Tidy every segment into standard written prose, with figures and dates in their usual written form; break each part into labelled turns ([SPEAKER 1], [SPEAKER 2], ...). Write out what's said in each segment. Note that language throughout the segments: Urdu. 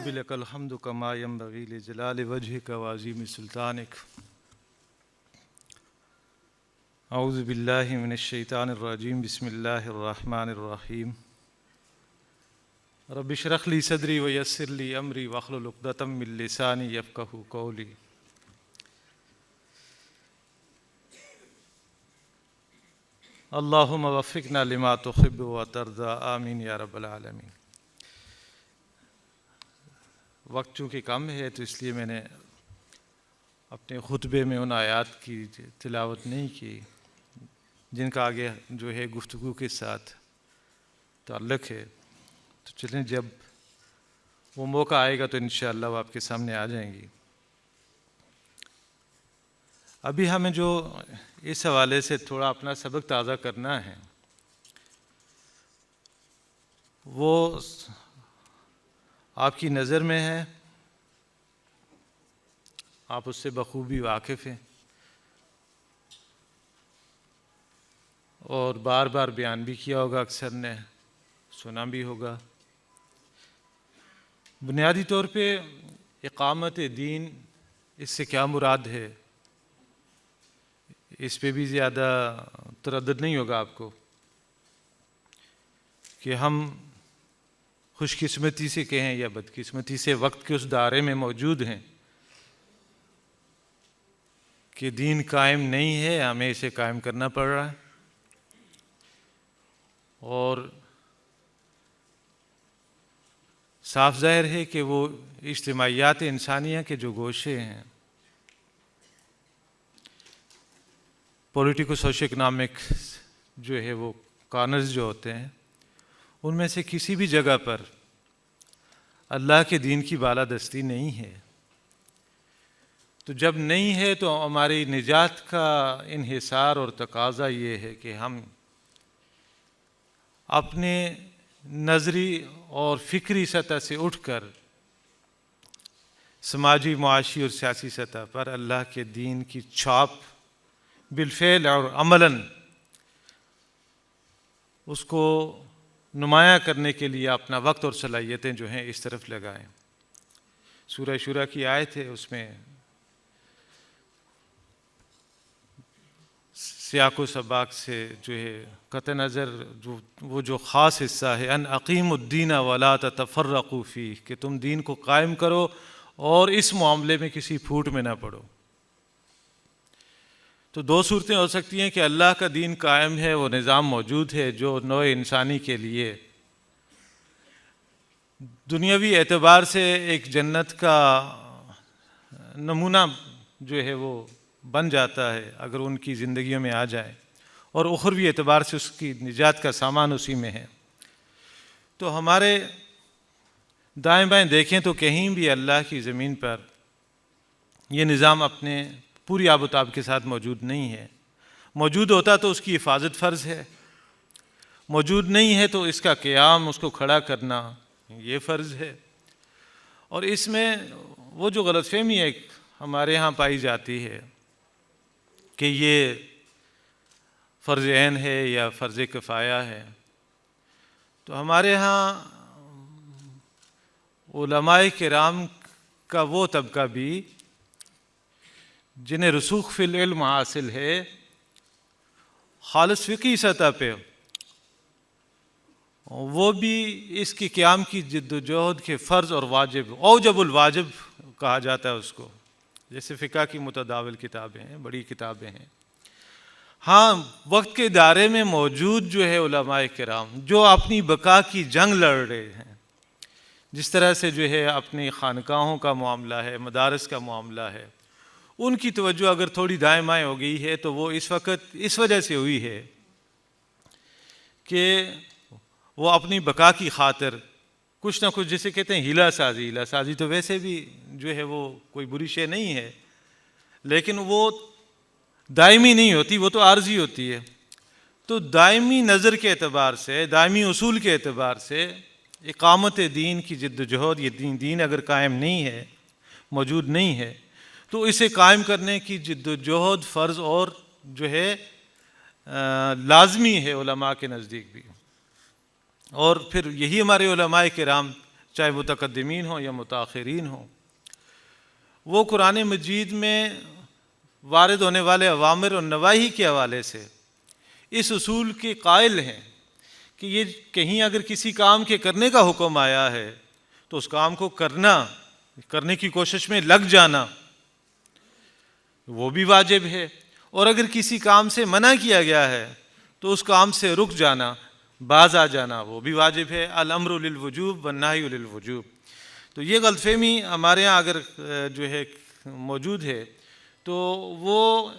[SPEAKER 1] رب لك الحمد كما ينبغي لجلال وجهك وعظيم سلطانك. اعوذ باللہ من الشیطان الرجیم. بسم اللہ الرحمن الرحیم. رب اشرح لي صدری ویسر لي امری واحلل عقدۃ من لسانی یفقہوا قولی. اللہم وفقنا لما تحب وترضى آمین یا رب العالمین. وقت چونکہ کم ہے تو اس لیے میں نے اپنے خطبے میں ان آیات کی تلاوت نہیں کی جن کا آگے جو ہے گفتگو کے ساتھ تعلق ہے. تو چلیں جب وہ موقع آئے گا تو انشاءاللہ وہ آپ کے سامنے آ جائیں گی. ابھی ہمیں جو اس حوالے سے تھوڑا اپنا سبق تازہ کرنا ہے وہ آپ کی نظر میں ہے، آپ اس سے بخوبی واقف ہیں اور بار بار بیان بھی کیا ہوگا، اکثر نے سنا بھی ہوگا. بنیادی طور پہ اقامت دین، اس سے کیا مراد ہے، اس پہ بھی زیادہ تردد نہیں ہوگا آپ کو کہ ہم خوش قسمتی سے کہیں یا بدقسمتی سے وقت کے اس دائرے میں موجود ہیں کہ دین قائم نہیں ہے، ہمیں اسے قائم کرنا پڑ رہا ہے. اور صاف ظاہر ہے کہ وہ اجتماعیات انسانیہ کے جو گوشے ہیں، پولیٹیکو سوشو اکنامک جو ہے وہ کارنرز جو ہوتے ہیں، ان میں سے کسی بھی جگہ پر اللہ کے دین کی بالادستی نہیں ہے. تو جب نہیں ہے تو ہماری نجات کا انحصار اور تقاضا یہ ہے کہ ہم اپنے نظری اور فکری سطح سے اٹھ کر سماجی، معاشی اور سیاسی سطح پر اللہ کے دین کی چھاپ بالفعل اور عملاً اس کو نمایاں کرنے کے لیے اپنا وقت اور صلاحیتیں جو ہیں اس طرف لگائیں. سورہ شورى کی آیت ہے، اس میں سیاق و سباق سے جو ہے قطع نظر وہ جو خاص حصہ ہے، ان اقیموا الدین ولا تتفرقوا فیہ، کہ تم دین کو قائم کرو اور اس معاملے میں کسی پھوٹ میں نہ پڑو. تو دو صورتیں ہو سکتی ہیں کہ اللہ کا دین قائم ہے، وہ نظام موجود ہے جو نوع انسانی کے لیے دنیاوی اعتبار سے ایک جنت کا نمونہ جو ہے وہ بن جاتا ہے اگر ان کی زندگیوں میں آ جائے، اور اخروی اعتبار سے اس کی نجات کا سامان اسی میں ہے. تو ہمارے دائیں بائیں دیکھیں تو کہیں بھی اللہ کی زمین پر یہ نظام اپنے پوری آب و تاب کے ساتھ موجود نہیں ہے. موجود ہوتا تو اس کی حفاظت فرض ہے، موجود نہیں ہے تو اس کا قیام، اس کو کھڑا کرنا یہ فرض ہے. اور اس میں وہ جو غلط فہمی ہے ہمارے ہاں پائی جاتی ہے کہ یہ فرض عین ہے یا فرض کفایہ ہے، تو ہمارے ہاں علماء کرام کا وہ طبقہ بھی جنہیں رسوخ فی العلم حاصل ہے، خالص فقہی سطح پہ، وہ بھی اس کی قیام کی جد و جہد کے فرض اور واجب، اوجب الواجب کہا جاتا ہے اس کو. جیسے فقہ کی متداول کتابیں ہیں، بڑی کتابیں ہیں. ہاں، وقت کے دائرے میں موجود جو ہے علماء کرام جو اپنی بقا کی جنگ لڑ رہے ہیں، جس طرح سے جو ہے اپنی خانقاہوں کا معاملہ ہے، مدارس کا معاملہ ہے، ان کی توجہ اگر تھوڑی دائیں بائیں ہو گئی ہے تو وہ اس وقت اس وجہ سے ہوئی ہے کہ وہ اپنی بقا کی خاطر کچھ نہ کچھ، جسے کہتے ہیں ہیلا سازی تو ویسے بھی جو ہے وہ کوئی بری شے نہیں ہے، لیکن وہ دائمی نہیں ہوتی، وہ تو عارضی ہوتی ہے. تو دائمی نظر کے اعتبار سے، دائمی اصول کے اعتبار سے اقامت دین کی جد و جہد، یہ دین اگر قائم نہیں ہے، موجود نہیں ہے، تو اسے قائم کرنے کی جد و جہد فرض اور جو ہے لازمی ہے علماء کے نزدیک بھی. اور پھر یہی ہمارے علماء کرام چاہے متقدمین ہوں یا متاخرین ہوں، وہ قرآن مجید میں وارد ہونے والے اوامر اور نواہی کے حوالے سے اس اصول کے قائل ہیں کہ یہ کہیں اگر کسی کام کے کرنے کا حکم آیا ہے تو اس کام کو کرنے کی کوشش میں لگ جانا وہ بھی واجب ہے، اور اگر کسی کام سے منع کیا گیا ہے تو اس کام سے رک جانا، باز آ جانا، وہ بھی واجب ہے۔ الامر للوجوب والنہی للوجوب۔ تو یہ غلط فہمی ہمارے ہاں اگر جو ہے موجود ہے تو وہ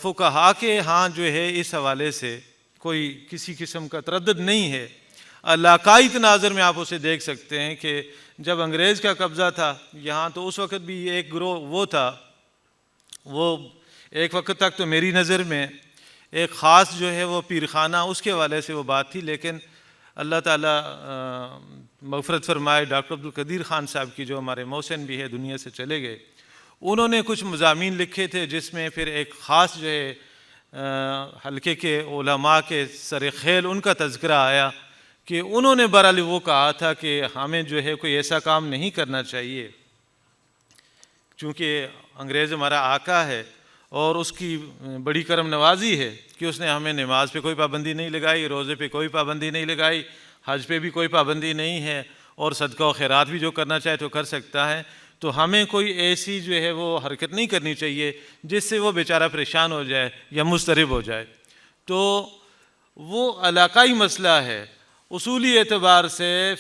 [SPEAKER 1] فقہا کے ہاں جو ہے اس حوالے سے کوئی کسی قسم کا تردد نہیں ہے۔ علاقائی تناظر میں آپ اسے دیکھ سکتے ہیں کہ جب انگریز کا قبضہ تھا یہاں تو اس وقت بھی ایک گروہ وہ تھا، وہ ایک وقت تک تو میری نظر میں ایک خاص جو ہے وہ پیرخانہ اس کے حوالے سے وہ بات تھی، لیکن اللہ تعالیٰ مغفرت فرمائے ڈاکٹر عبدالقدیر خان صاحب کی جو ہمارے محسن بھی ہے، دنیا سے چلے گئے، انہوں نے کچھ مضامین لکھے تھے جس میں پھر ایک خاص جو ہے حلقے کے علماء کے سر خیل ان کا تذکرہ آیا کہ انہوں نے بہرحال وہ کہا تھا کہ ہمیں جو ہے کوئی ایسا کام نہیں کرنا چاہیے، چونکہ انگریز ہمارا آقا ہے اور اس کی بڑی کرم نوازی ہے کہ اس نے ہمیں نماز پہ کوئی پابندی نہیں لگائی، روزے پہ کوئی پابندی نہیں لگائی، حج پہ بھی کوئی پابندی نہیں ہے، اور صدقہ و خیرات بھی جو کرنا چاہے تو کر سکتا ہے، تو ہمیں کوئی ایسی جو ہے وہ حرکت نہیں کرنی چاہیے جس سے وہ بیچارہ پریشان ہو جائے یا مضطرب ہو جائے۔ تو وہ علاقائی مسئلہ ہے، اصولی اعتبار سے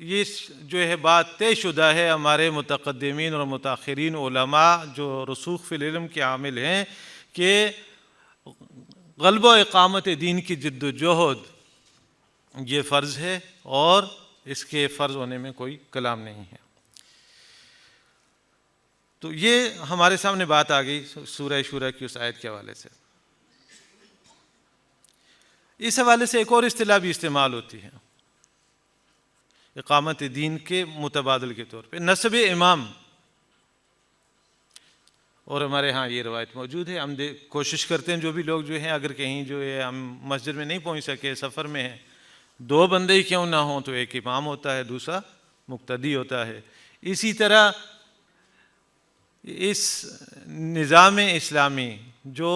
[SPEAKER 1] یہ جو ہے بات طے شدہ ہے ہمارے متقدمین اور متاخرین علماء جو رسوخ فی العلم کے عامل ہیں کہ غلبہ و اقامت دین کی جد و جہد یہ فرض ہے اور اس کے فرض ہونے میں کوئی کلام نہیں ہے۔ تو یہ ہمارے سامنے بات آ گئی سورہ شورى کی اس آیت کے حوالے سے۔ اس حوالے سے ایک اور اصطلاح بھی استعمال ہوتی ہے اقامت دین کے متبادل کے طور پہ، نسب امام، اور ہمارے ہاں یہ روایت موجود ہے۔ ہم کوشش کرتے ہیں جو بھی لوگ جو ہیں اگر کہیں جو ہے ہم مسجد میں نہیں پہنچ سکے، سفر میں ہیں، 2 بندے ہی کیوں نہ ہوں تو ایک امام ہوتا ہے، دوسرا مقتدی ہوتا ہے۔ اسی طرح اس نظام اسلامی جو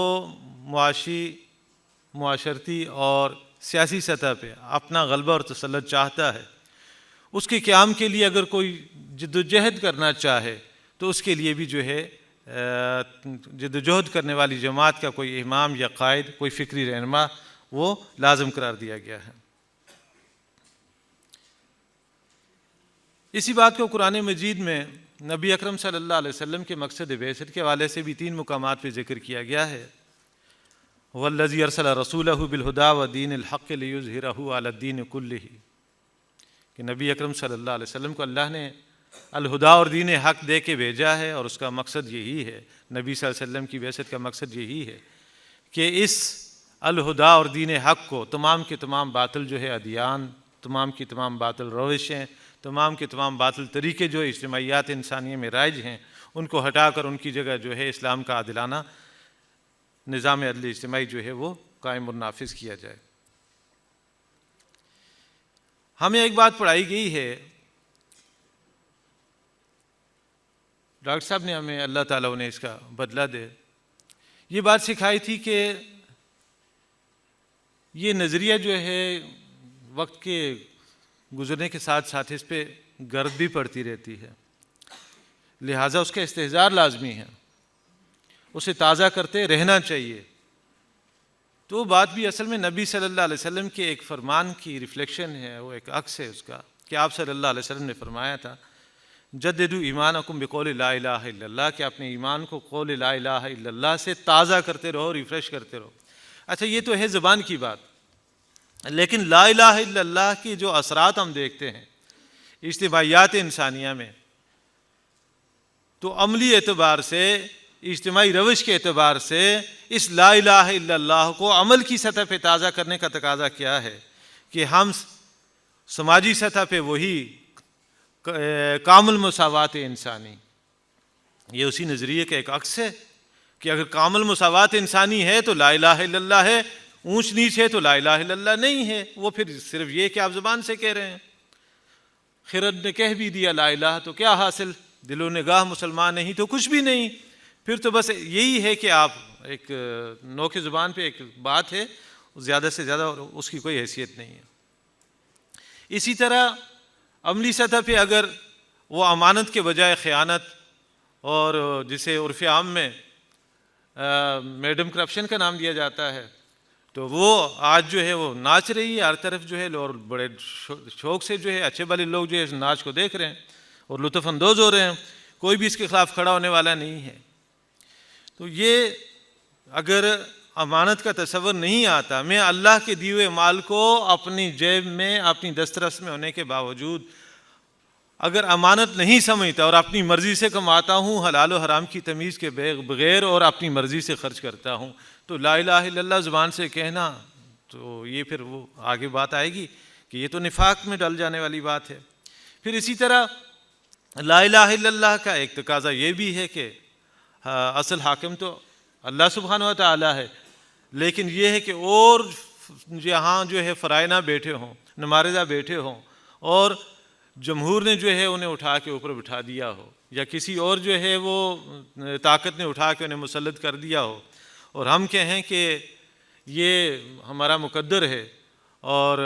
[SPEAKER 1] معاشرتی اور سیاسی سطح پہ اپنا غلبہ اور تسلط چاہتا ہے، اس کے قیام کے لیے اگر کوئی جد و جہد کرنا چاہے تو اس کے لیے بھی جو ہے جد و جہد کرنے والی جماعت کا کوئی امام یا قائد، کوئی فکری رہنما وہ لازم قرار دیا گیا ہے۔ اسی بات کو قرآن مجید میں نبی اکرم صلی اللہ علیہ وسلم کے مقصد بعثت کے حوالے سے بھی 3 مقامات پہ ذکر کیا گیا ہے۔ وَالَّذِي أَرْسَلَ رَسُولَهُ بِالْهُدَى وَدِينِ الْحَقِّ لِيُظْهِرَهُ عَلَى الدِّينِ كُلِّهِ کہ نبی اکرم صلی اللہ علیہ وسلم کو اللہ نے الہدا اور دین حق دے کے بھیجا ہے، اور اس کا مقصد یہی ہے، نبی صلی اللہ علیہ وسلم کی بعثت کا مقصد یہی ہے کہ اس الہدا اور دین حق کو تمام کے تمام باطل جو ہے ادیان، تمام کی تمام باطل روشیں، تمام کے تمام باطل طریقے جو اجتماعیات انسانیہ میں رائج ہیں ان کو ہٹا کر ان کی جگہ جو ہے اسلام کا عادلانہ نظام عدل اجتماعی جو ہے وہ قائم اور نافذ کیا جائے۔ ہمیں ایک بات پڑھائی گئی ہے، ڈاکٹر صاحب نے ہمیں، اللہ تعالیٰ انہیں اس کا بدلہ دے، یہ بات سکھائی تھی کہ یہ نظریہ جو ہے وقت کے گزرنے کے ساتھ ساتھ اس پہ گرد بھی پڑتی رہتی ہے، لہٰذا اس کا استحضار لازمی ہے، اسے تازہ کرتے رہنا چاہیے۔ تو وہ بات بھی اصل میں نبی صلی اللہ علیہ وسلم کے ایک فرمان کی ریفلیکشن ہے، وہ ایک عکس ہے اس کا، کہ آپ صلی اللہ علیہ وسلم نے فرمایا تھا جددوا ایمانکم بقول لا الہ الا اللہ، کہ اپنے ایمان کو قول لا الہ الا اللہ سے تازہ کرتے رہو، ریفریش کرتے رہو۔ اچھا یہ تو ہے زبان کی بات، لیکن لا الہ الا اللہ کی جو اثرات ہم دیکھتے ہیں اجتماعیات انسانیہ میں، تو عملی اعتبار سے، اجتماعی روش کے اعتبار سے اس لا الہ الا اللہ کو عمل کی سطح پہ تازہ کرنے کا تقاضا کیا ہے کہ ہم سماجی سطح پہ وہی کامل مساوات انسانی، یہ اسی نظریے کا ایک عکس ہے کہ اگر کامل مساوات انسانی ہے تو لا الہ الا اللہ ہے، اونچ نیچ ہے تو لا الہ الا اللہ نہیں ہے، وہ پھر صرف یہ کہ آپ زبان سے کہہ رہے ہیں۔ خرد نے کہہ بھی دیا لا الہ تو کیا حاصل، دل و نگاہ مسلمان نہیں تو کچھ بھی نہیں، پھر تو بس یہی ہے کہ آپ ایک نوک زبان پہ ایک بات ہے، زیادہ سے زیادہ اس کی کوئی حیثیت نہیں ہے۔ اسی طرح عملی سطح پہ اگر وہ امانت کے بجائے خیانت اور جسے عرف عام میں میڈم کرپشن کا نام دیا جاتا ہے، تو وہ آج جو ہے وہ ناچ رہی ہے ہر طرف جو ہے، اور بڑے شوق سے جو ہے اچھے بھلے لوگ جو ہے اس ناچ کو دیکھ رہے ہیں اور لطف اندوز ہو رہے ہیں، کوئی بھی اس کے خلاف کھڑا ہونے والا نہیں ہے۔ تو یہ اگر امانت کا تصور نہیں آتا، میں اللہ کے دیے ہوئے مال کو اپنی جیب میں اپنی دسترس میں ہونے کے باوجود اگر امانت نہیں سمجھتا اور اپنی مرضی سے کماتا ہوں حلال و حرام کی تمیز کے بغیر اور اپنی مرضی سے خرچ کرتا ہوں، تو لا الہ الا اللہ زبان سے کہنا تو یہ پھر وہ آگے بات آئے گی کہ یہ تو نفاق میں ڈل جانے والی بات ہے۔ پھر اسی طرح لا الہ الا اللہ کا ایک تقاضا یہ بھی ہے کہ اصل حاکم تو اللہ سبحانہ و تعالی ہے، لیکن یہ ہے کہ اور جہاں جو ہے فرائض بیٹھے ہوں، نمائندہ بیٹھے ہوں اور جمہور نے جو ہے انہیں اٹھا کے اوپر بٹھا دیا ہو، یا کسی اور جو ہے وہ طاقت نے اٹھا کے انہیں مسلط کر دیا ہو، اور ہم کہیں کہ یہ ہمارا مقدر ہے اور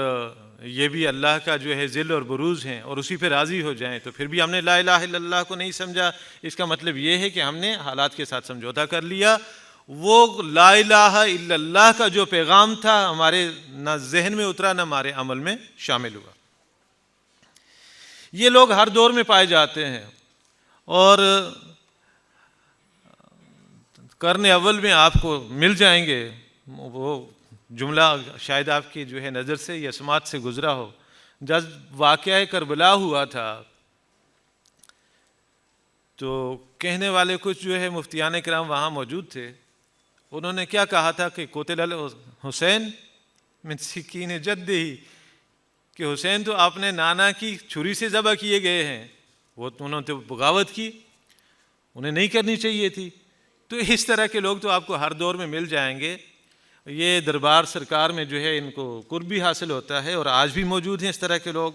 [SPEAKER 1] یہ بھی اللہ کا جو ہے ذل اور بروز ہیں اور اسی پہ راضی ہو جائیں، تو پھر بھی ہم نے لا الہ الا اللہ کو نہیں سمجھا۔ اس کا مطلب یہ ہے کہ ہم نے حالات کے ساتھ سمجھوتا کر لیا، وہ لا الہ الا اللہ کا جو پیغام تھا ہمارے نہ ذہن میں اترا نہ ہمارے عمل میں شامل ہوا۔ یہ لوگ ہر دور میں پائے جاتے ہیں، اور قرن اول میں آپ کو مل جائیں گے۔ وہ جملہ شاید آپ کی جو ہے نظر سے یا سماعت سے گزرا ہو، جب واقعہ کربلا ہوا تھا تو کہنے والے کچھ جو ہے مفتیان کرام وہاں موجود تھے، انہوں نے کیا کہا تھا کہ قتل الحسین من سکین جدہ، کہ حسین تو اپنے نانا کی چھری سے ذبح کیے گئے ہیں، وہ انہوں نے بغاوت کی، انہیں نہیں کرنی چاہیے تھی۔ تو اس طرح کے لوگ تو آپ کو ہر دور میں مل جائیں گے۔ یہ دربار سرکار میں جو ہے ان کو قرب بھی حاصل ہوتا ہے، اور آج بھی موجود ہیں اس طرح کے لوگ۔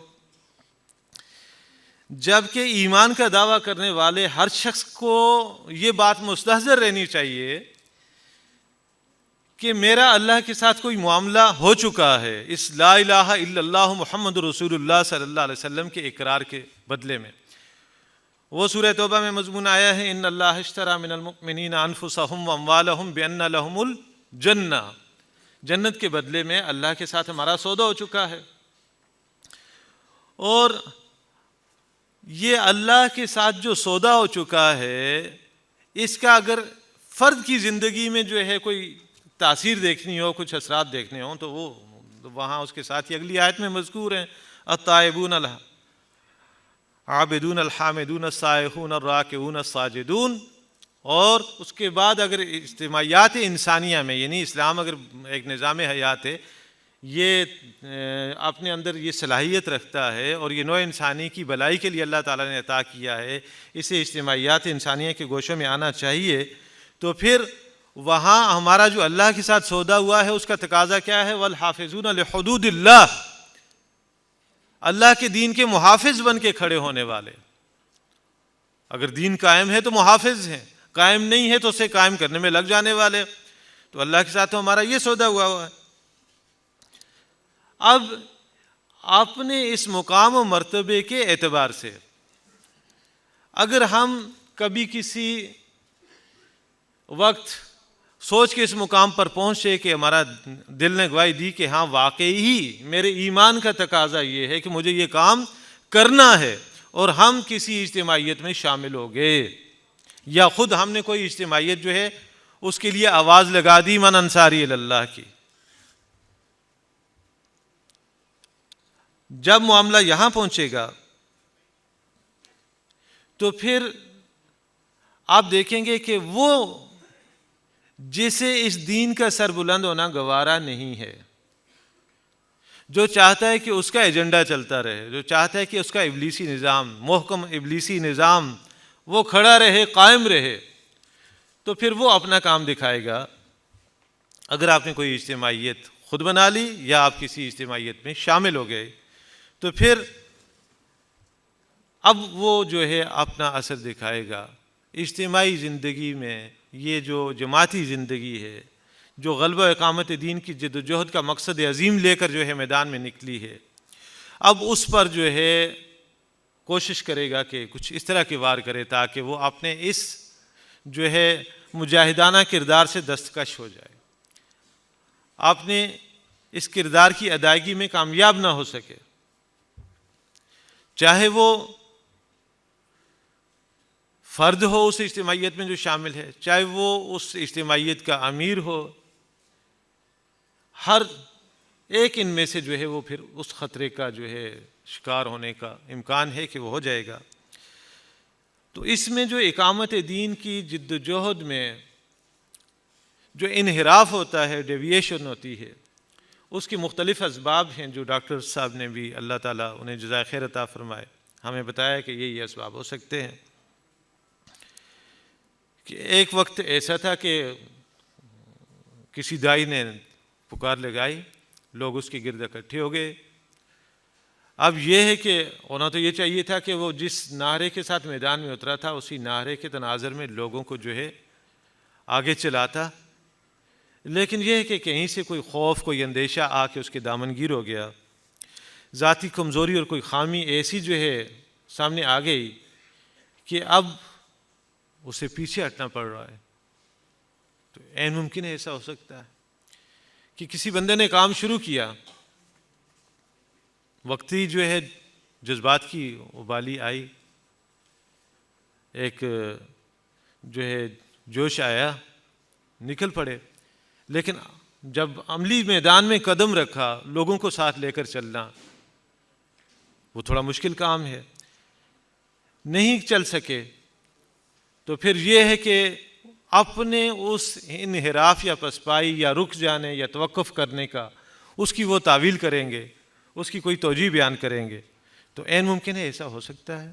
[SPEAKER 1] جبکہ ایمان کا دعویٰ کرنے والے ہر شخص کو یہ بات مستحضر رہنی چاہیے کہ میرا اللہ کے ساتھ کوئی معاملہ ہو چکا ہے اس لا الہ الا اللہ محمد رسول اللہ صلی اللہ علیہ وسلم کے اقرار کے بدلے میں۔ وہ سورہ توبہ میں مضمون آیا ہے ان اللہ اشتری من المؤمنین انفسهم واموالهم بان لهم الجنہ، جنت کے بدلے میں اللہ کے ساتھ ہمارا سودا ہو چکا ہے۔ اور یہ اللہ کے ساتھ جو سودا ہو چکا ہے، اس کا اگر فرد کی زندگی میں جو ہے کوئی تاثیر دیکھنی ہو، کچھ اثرات دیکھنے ہوں، تو وہ وہاں اس کے ساتھ ہی اگلی آیت میں مذکور ہیں التائبون العابدون الحامدون السائحون الراکعون الساجدون۔ اور اس کے بعد اگر اجتماعیات انسانیہ میں، یعنی اسلام اگر ایک نظام حیات ہے، یہ اپنے اندر یہ صلاحیت رکھتا ہے اور یہ نوع انسانی کی بھلائی کے لیے اللہ تعالیٰ نے عطا کیا ہے، اسے اجتماعیات انسانیہ کے گوشوں میں آنا چاہیے، تو پھر وہاں ہمارا جو اللہ کے ساتھ سودا ہوا ہے اس کا تقاضا کیا ہے؟ والحافظون لحدود اللہ، اللہ کے دین کے محافظ بن کے کھڑے ہونے والے۔ اگر دین قائم ہے تو محافظ ہیں، قائم نہیں ہے تو اسے قائم کرنے میں لگ جانے والے۔ تو اللہ کے ساتھ تو ہمارا یہ سودا ہوا ہے۔ اب اپنے اس مقام و مرتبے کے اعتبار سے اگر ہم کبھی کسی وقت سوچ کے اس مقام پر پہنچے کہ ہمارا دل نے گواہی دی کہ ہاں واقعی ہی میرے ایمان کا تقاضا یہ ہے کہ مجھے یہ کام کرنا ہے، اور ہم کسی اجتماعیت میں شامل ہو گئے یا خود ہم نے کوئی اجتماعیت جو ہے اس کے لیے آواز لگا دی من انصاری اللہ کی، جب معاملہ یہاں پہنچے گا تو پھر آپ دیکھیں گے کہ وہ جسے اس دین کا سر بلند ہونا گوارا نہیں ہے، جو چاہتا ہے کہ اس کا ایجنڈا چلتا رہے، جو چاہتا ہے کہ اس کا ابلیسی نظام، محکم ابلیسی نظام وہ کھڑا رہے، قائم رہے، تو پھر وہ اپنا کام دکھائے گا۔ اگر آپ نے کوئی اجتماعیت خود بنا لی یا آپ کسی اجتماعیت میں شامل ہو گئے، تو پھر اب وہ جو ہے اپنا اثر دکھائے گا اجتماعی زندگی میں. یہ جو جماعتی زندگی ہے جو غلبہ اقامت دین کی جد و جہد کا مقصد عظیم لے کر جو ہے میدان میں نکلی ہے، اب اس پر جو ہے کوشش کرے گا کہ کچھ اس طرح کے وار کرے تاکہ وہ اپنے اس جو ہے مجاہدانہ کردار سے دستکش ہو جائے، اپنے اس کردار کی ادائیگی میں کامیاب نہ ہو سکے، چاہے وہ فرد ہو اس اجتماعیت میں جو شامل ہے، چاہے وہ اس اجتماعیت کا امیر ہو، ہر ایک ان میں سے جو ہے وہ پھر اس خطرے کا جو ہے شکار ہونے کا امکان ہے کہ وہ ہو جائے گا. تو اس میں جو اقامت دین کی جد و جہد میں جو انحراف ہوتا ہے، ڈیویشن ہوتی ہے، اس کے مختلف اسباب ہیں جو ڈاکٹر صاحب نے بھی اللہ تعالیٰ انہیں جزائے خیر عطا فرمائے ہمیں بتایا کہ یہ اسباب ہو سکتے ہیں. کہ ایک وقت ایسا تھا کہ کسی دائی نے پکار لگائی، لوگ اس کے گرد اکٹھے ہو گئے. اب یہ ہے کہ ہونا تو یہ چاہیے تھا کہ وہ جس نعرے کے ساتھ میدان میں اترا تھا اسی نعرے کے تناظر میں لوگوں کو جو ہے آگے چلاتا، لیکن یہ ہے کہ کہیں سے کوئی خوف، کوئی اندیشہ آ کے اس کے دامنگیر ہو گیا، ذاتی کمزوری اور کوئی خامی ایسی جو ہے سامنے آ گئی کہ اب اسے پیچھے ہٹنا پڑ رہا ہے. تو عین ممکن ہے ایسا ہو سکتا ہے کہ کسی بندے نے کام شروع کیا، وقتی جو ہے جذبات کی ابالی آئی، ایک جو ہے جوش آیا، نکل پڑے، لیکن جب عملی میدان میں قدم رکھا، لوگوں کو ساتھ لے کر چلنا وہ تھوڑا مشکل کام ہے، نہیں چل سکے. تو پھر یہ ہے کہ اپنے اس انحراف یا پسپائی یا رک جانے یا توقف کرنے کا اس کی وہ تعویل کریں گے، اس کی کوئی توجیہ بیان کریں گے. تو عین ممکن ہے ایسا ہو سکتا ہے.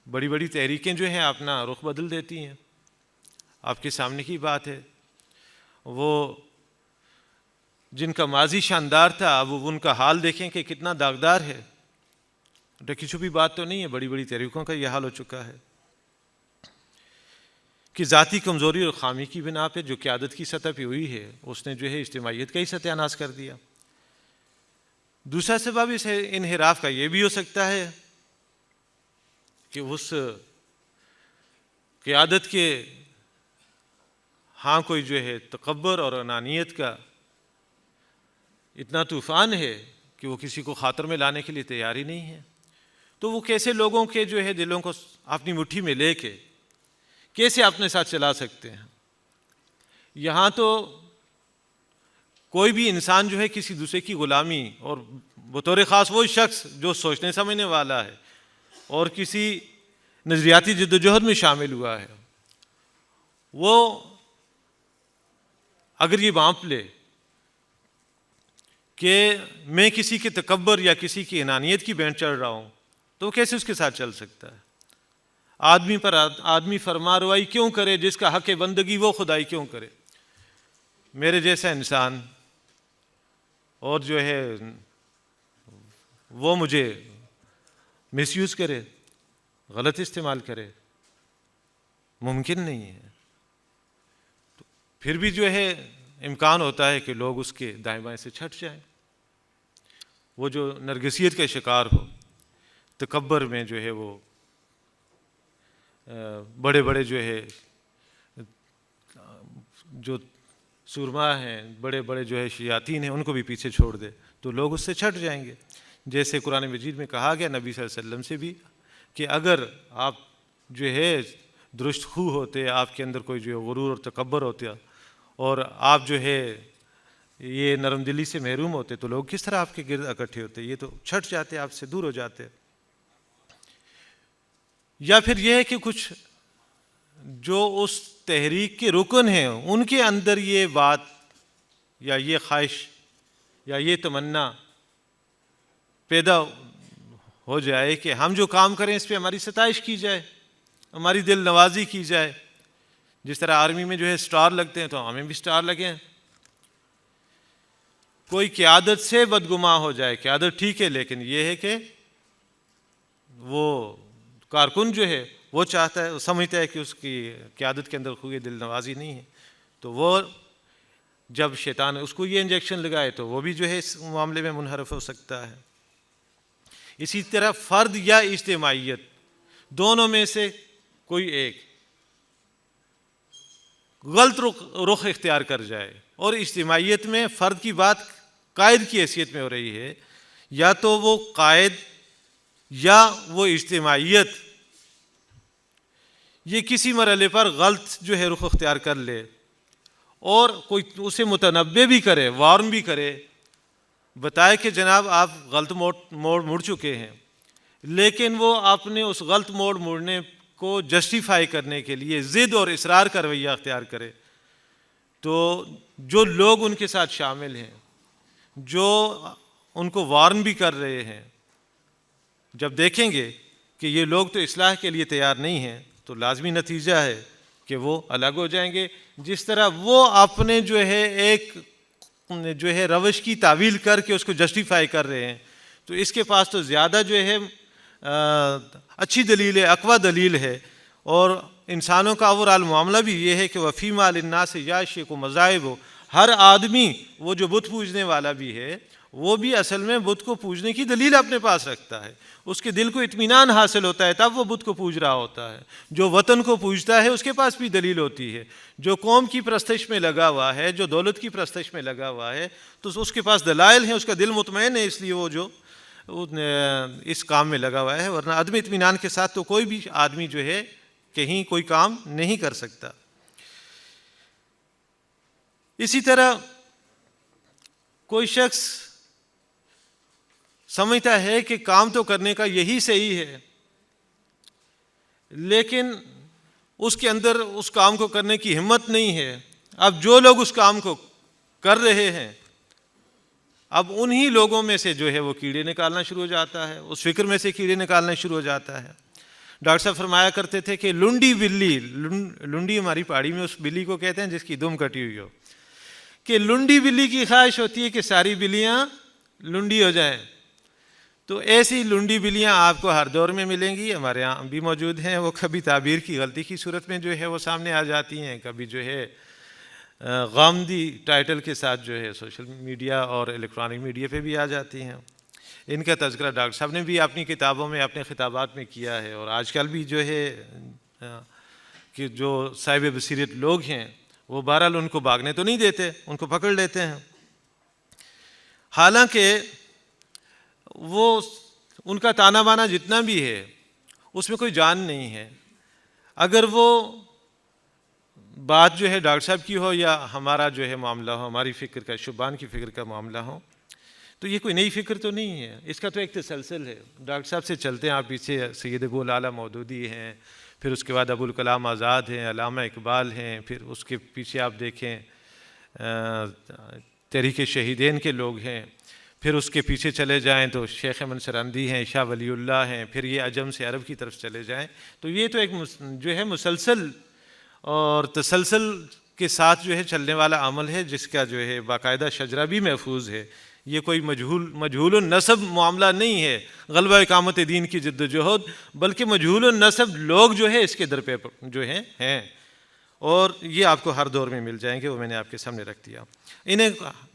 [SPEAKER 1] بڑی بڑی تحریکیں جو ہیں اپنا رخ بدل دیتی ہیں، آپ کے سامنے کی بات ہے. وہ جن کا ماضی شاندار تھا اب ان کا حال دیکھیں کہ کتنا داغدار ہے. ڈھکی چھپی بات تو نہیں ہے، بڑی بڑی تحریکوں کا یہ حال ہو چکا ہے کہ ذاتی کمزوری اور خامی کی بنا پہ جو قیادت کی سطح پہ ہوئی ہے اس نے جو ہے اجتماعیت کا ہی ستیہ ناش کر دیا. دوسرا سبب اس انحراف کا یہ بھی ہو سکتا ہے کہ اس قیادت کے ہاں کوئی جو ہے تکبر اور انانیت کا اتنا طوفان ہے کہ وہ کسی کو خاطر میں لانے کے لیے تیار ہی نہیں ہے. تو وہ کیسے لوگوں کے جو ہے دلوں کو اپنی مٹھی میں لے کے کیسے اپنے ساتھ چلا سکتے ہیں. یہاں تو کوئی بھی انسان جو ہے کسی دوسرے کی غلامی، اور بطور خاص وہ شخص جو سوچنے سمجھنے والا ہے اور کسی نظریاتی جد و جہد میں شامل ہوا ہے، وہ اگر یہ بانپ لے کہ میں کسی کے تکبر یا کسی کی انانیت کی بینٹ چڑھ رہا ہوں تو وہ کیسے اس کے ساتھ چل سکتا ہے. آدمی پر آدمی فرما روائی کیوں کرے، جس کا حق بندگی وہ خدائی کیوں کرے. میرے جیسا انسان اور جو ہے وہ مجھے مس یوز کرے، غلط استعمال کرے، ممکن نہیں ہے. پھر بھی جو ہے امکان ہوتا ہے کہ لوگ اس کے دائیں بائیں سے چھٹ جائیں. وہ جو نرگسیت کا شکار ہو، تکبر میں جو ہے وہ بڑے بڑے جو ہے جو سورما ہیں، بڑے بڑے جو ہے شیاطین ہیں، ان کو بھی پیچھے چھوڑ دے تو لوگ اس سے چھٹ جائیں گے. جیسے قرآن مجید میں کہا گیا نبی صلی اللہ علیہ وسلم سے بھی کہ اگر آپ جو ہے درست خو ہوتے، آپ کے اندر کوئی جو ہے غرور اور تکبر ہوتے اور آپ جو ہے یہ نرم دلی سے محروم ہوتے تو لوگ کس طرح آپ کے گرد اکٹھے ہوتے، یہ تو چھٹ جاتے، آپ سے دور ہو جاتے. یا پھر یہ ہے کہ کچھ جو اس تحریک کے رکن ہیں ان کے اندر یہ بات یا یہ خواہش یا یہ تمنا پیدا ہو جائے کہ ہم جو کام کریں اس پہ ہماری ستائش کی جائے، ہماری دل نوازی کی جائے. جس طرح آرمی میں جو ہے سٹار لگتے ہیں تو ہمیں بھی سٹار لگیں. کوئی قیادت سے بدگماں ہو جائے، قیادت ٹھیک ہے لیکن یہ ہے کہ وہ کارکن جو ہے وہ چاہتا ہے، سمجھتا ہے کہ اس کی قیادت کے اندر خوبی دل نوازی نہیں ہے، تو وہ جب شیطان اس کو یہ انجیکشن لگائے تو وہ بھی جو ہے اس معاملے میں منحرف ہو سکتا ہے۔ اسی طرح فرد یا اجتماعیت، دونوں میں سے کوئی ایک غلط رخ اختیار کر جائے، اور اجتماعیت میں فرد کی بات قائد کی حیثیت میں ہو رہی ہے، یا تو وہ قائد یا وہ اجتماعیت یہ کسی مرحلے پر غلط جو ہے رخ اختیار کر لے، اور کوئی اسے متنبہ بھی کرے، وارن بھی کرے، بتائے کہ جناب آپ غلط موڑ مڑ چکے ہیں، لیکن وہ اپنے اس غلط موڑ مڑنے کو جسٹیفائی کرنے کے لیے ضد اور اصرار کا رویہ اختیار کرے، تو جو لوگ ان کے ساتھ شامل ہیں، جو ان کو وارن بھی کر رہے ہیں، جب دیکھیں گے کہ یہ لوگ تو اصلاح کے لیے تیار نہیں ہیں، تو لازمی نتیجہ ہے کہ وہ الگ ہو جائیں گے۔ جس طرح وہ اپنے جو ہے ایک جو ہے روش کی تعویل کر کے اس کو جسٹیفائی کر رہے ہیں، تو اس کے پاس تو زیادہ جو ہے اچھی دلیل ہے، اقوی دلیل ہے، اور انسانوں کا اوورال معاملہ بھی یہ ہے کہ وَفِيمَا لِلنَّاسِ يَعْشِقُ مَذَاهِبُ، ہر آدمی وہ جو بت پوجنے والا بھی ہے وہ بھی اصل میں بت کو پوجنے کی دلیل اپنے پاس رکھتا ہے، اس کے دل کو اطمینان حاصل ہوتا ہے تب وہ بت کو پوج رہا ہوتا ہے۔ جو وطن کو پوجتا ہے اس کے پاس بھی دلیل ہوتی ہے، جو قوم کی پرستش میں لگا ہوا ہے، جو دولت کی پرستش میں لگا ہوا ہے، تو اس کے پاس دلائل ہیں، اس کا دل مطمئن ہے، اس لیے وہ جو اس کام میں لگا ہوا ہے، ورنہ عدم اطمینان کے ساتھ تو کوئی بھی آدمی جو ہے کہیں کوئی کام نہیں کر سکتا۔ اسی طرح کوئی شخص سمجھتا ہے کہ کام تو کرنے کا یہی صحیح ہے، لیکن اس کے اندر اس کام کو کرنے کی ہمت نہیں ہے۔ اب جو لوگ اس کام کو کر رہے ہیں، اب انہی لوگوں میں سے جو ہے وہ کیڑے نکالنا شروع ہو جاتا ہے، اس فکر میں سے کیڑے نکالنا شروع ہو جاتا ہے۔ ڈاکٹر صاحب فرمایا کرتے تھے کہ لنڈی بلی، لنڈی ہماری پہاڑی میں اس بلی کو کہتے ہیں جس کی دم کٹی ہوئی ہو، کہ لنڈی بلی کی خواہش ہوتی ہے کہ ساری بلیاں لنڈی ہو جائیں، تو ایسی لنڈی بلیاں آپ کو ہر دور میں ملیں گی، ہمارے یہاں بھی موجود ہیں۔ وہ کبھی تعبیر کی غلطی کی صورت میں جو ہے وہ سامنے آ جاتی ہیں، کبھی جو ہے غامدی ٹائٹل کے ساتھ جو ہے سوشل میڈیا اور الیکٹرانک میڈیا پہ بھی آ جاتی ہیں۔ ان کا تذکرہ ڈاکٹر صاحب نے بھی اپنی کتابوں میں، اپنے خطابات میں کیا ہے، اور آج کل بھی جو ہے کہ جو صاحب بصیرت لوگ ہیں وہ بہرحال ان کو بھاگنے تو نہیں دیتے، ان کو پکڑ لیتے ہیں، حالانکہ وہ ان کا تانا بانا جتنا بھی ہے اس میں کوئی جان نہیں ہے۔ اگر وہ بات جو ہے ڈاکٹر صاحب کی ہو یا ہمارا جو ہے معاملہ ہو، ہماری فکر کا، شبان کی فکر کا معاملہ ہو، تو یہ کوئی نئی فکر تو نہیں ہے، اس کا تو ایک تسلسل ہے۔ ڈاکٹر صاحب سے چلتے ہیں آپ پیچھے سید ابو العلا مودودی ہیں، پھر اس کے بعد ابوالکلام آزاد ہیں، علامہ اقبال ہیں، پھر اس کے پیچھے آپ دیکھیں تحریک شہیدین کے لوگ ہیں، پھر اس کے پیچھے چلے جائیں تو شیخ منصرندی ہیں، شاہ ولی اللہ ہیں، پھر یہ عجم سے عرب کی طرف چلے جائیں، تو یہ تو ایک جو ہے مسلسل اور تسلسل کے ساتھ جو ہے چلنے والا عمل ہے، جس کا جو ہے باقاعدہ شجرہ بھی محفوظ ہے۔ یہ کوئی مجہول النسب معاملہ نہیں ہے، غلبہ اقامت دین کی جد و جہد، بلکہ مجہول النسب لوگ جو ہے اس کے در پہ جو ہیں، اور یہ آپ کو ہر دور میں مل جائیں گے، وہ میں نے آپ کے سامنے رکھ دیا۔ انہیں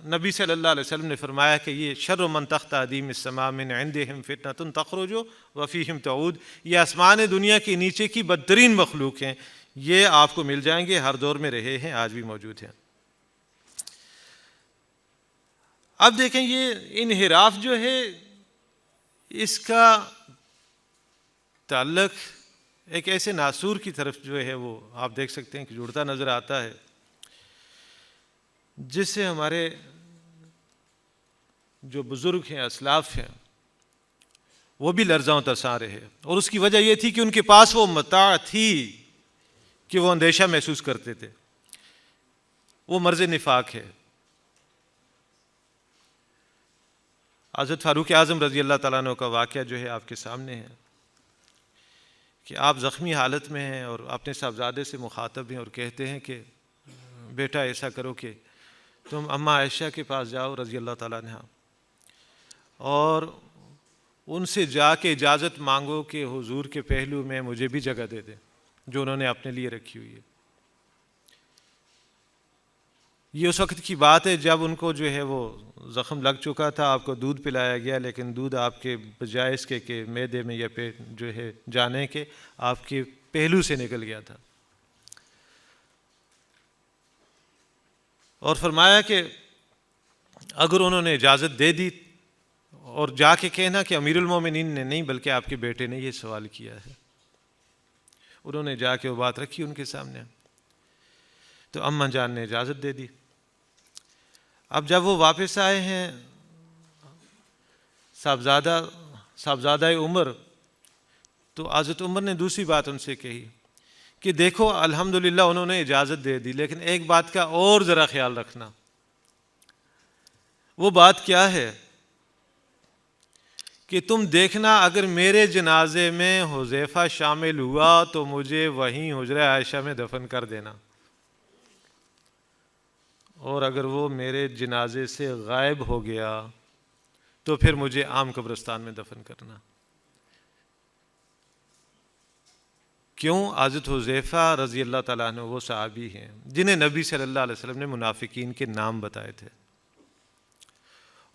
[SPEAKER 1] نبی صلی اللہ علیہ وسلم نے فرمایا کہ یہ شر من تحت ادیم السماء من عندہم فتنۃ تخرج وفیہم تعود، یہ آسمان دنیا کے نیچے کی بدترین مخلوق ہیں، یہ آپ کو مل جائیں گے، ہر دور میں رہے ہیں، آج بھی موجود ہیں۔ اب دیکھیں یہ انحراف جو ہے اس کا تعلق ایک ایسے ناسور کی طرف جو ہے وہ آپ دیکھ سکتے ہیں کہ جڑتا نظر آتا ہے، جس سے ہمارے جو بزرگ ہیں، اسلاف ہیں، وہ بھی لرزاں و ترساں رہے، اور اس کی وجہ یہ تھی کہ ان کے پاس وہ متاع تھی کہ وہ اندیشہ محسوس کرتے تھے، وہ مرض نفاق ہے۔ حضرت فاروق اعظم رضی اللہ تعالیٰ عنہ کا واقعہ جو ہے آپ کے سامنے ہے کہ آپ زخمی حالت میں ہیں اور اپنے صاحبزادے سے مخاطب ہیں اور کہتے ہیں کہ بیٹا ایسا کرو کہ تم اماں عائشہ کے پاس جاؤ رضی اللہ تعالیٰ عنہ، اور ان سے جا کے اجازت مانگو کہ حضور کے پہلو میں مجھے بھی جگہ دے دیں جو انہوں نے اپنے لیے رکھی ہوئی ہے۔ یہ اس وقت کی بات ہے جب ان کو جو ہے وہ زخم لگ چکا تھا، آپ کو دودھ پلایا گیا، لیکن دودھ آپ کے بجائے اس کے کہ معدے میں یا پیٹ جو ہے جانے کے آپ کے پہلو سے نکل گیا تھا۔ اور فرمایا کہ اگر انہوں نے اجازت دے دی اور جا کے کہنا کہ امیر المومنین نے نہیں بلکہ آپ کے بیٹے نے یہ سوال کیا ہے۔ انہوں نے جا کے وہ بات رکھی ان کے سامنے، تو اماں جان نے اجازت دے دی۔ اب جب وہ واپس آئے ہیں صاحبزادہ عمر، تو حضرت عمر نے دوسری بات ان سے کہی کہ دیکھو الحمدللہ انہوں نے اجازت دے دی، لیکن ایک بات کا اور ذرا خیال رکھنا۔ وہ بات کیا ہے کہ تم دیکھنا اگر میرے جنازے میں حذیفہ شامل ہوا تو مجھے وہیں حجرہ عائشہ میں دفن کر دینا، اور اگر وہ میرے جنازے سے غائب ہو گیا تو پھر مجھے عام قبرستان میں دفن کرنا۔ کیوں؟ حضرت حذیفہ رضی اللہ تعالیٰ عنہ وہ صحابی ہیں جنہیں نبی صلی اللہ علیہ وسلم نے منافقین کے نام بتائے تھے،